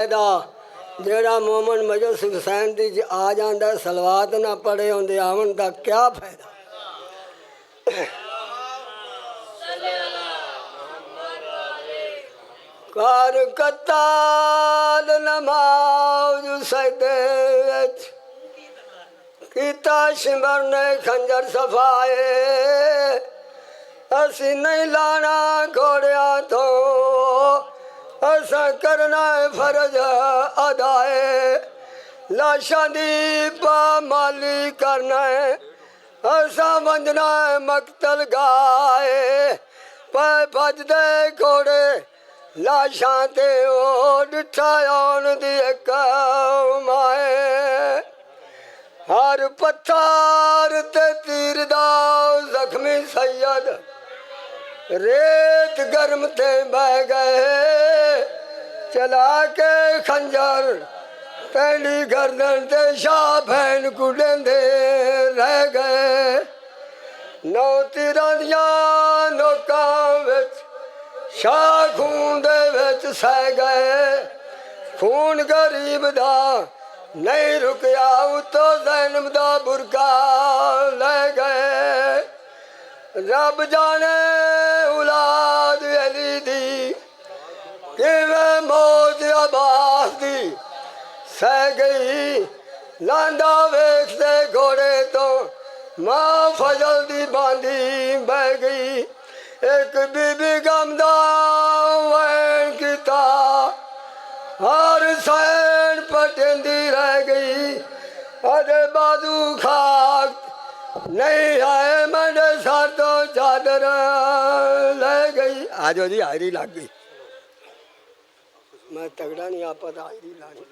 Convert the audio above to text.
ਜਿਹੜਾ ਮੋਮਨ ਮਜਲਿਸ ਹੁਸੈਨ ਦੀ ਆ ਜਾਂਦਾ ਸਲਵਾਤ ਨਾ ਪੜੇ ਹੁੰਦੇ ਆਵਣ ਦਾ ਕਿਆ ਫਾਇਦਾ। ਕਰ ਕਤਾਲ ਨਮਾਜ਼ ਸਜਦੇ ਵਿੱਚ ਕੀਤਾ ਸਿਮਰਨ ਖੰਜਰ ਸਫਾਏ। ਅਸੀਂ ਨਹੀਂ ਲਾਣਾ ਘੋੜਿਆਂ ਤੋਂ ਅਸਾਂ ਕਰਨਾ ਫਰਜ਼ ਅਦਾਏ। ਲਾਸ਼ਾਂ ਦੀ ਪਾਮਾਲੀ ਕਰਨਾ ਅਸਾਂ ਵੰਜਣਾ ਮਕਤਲ ਗਾਏ। ਪੈ ਭੱਜਦੇ ਘੋੜੇ ਲਾਸ਼ਾਂ ਤੇ ਉਹ ਡਿੱਠਾ ਆਉਣ ਦੀ ਇੱਕ ਮਾਏ। ਹਰ ਪੱਥਰ ਤੇ ਤੀਰ ਦਾ ਜ਼ਖਮੀ ਸੈਦ रेत गर्म ते बह गए। चला के खंजर तेरी गर्दन ते शाह भैन कुड़ेंदे रह गए। नौ तीरां दियां नोकां विच शाह खून दे विच सह गए। खून गरीब दा नहीं रुकिया उतो ज़ैनब दा बुरका ले गए। रब जाने औलाद अली दी किवें मौत अब्बास दी सह गई। लांदा वेखदे घोड़े तो मां फजल दी बांधी बह गई। एक बीबी गमदा वैन कीता हर सैन पटेंदी रह गई। अरे बाजू खाक नहीं आए मैंने सर तो चादर ले गई। आज जी हायरी लग गई। मैं तगड़ा नहीं आप हायरी लानी।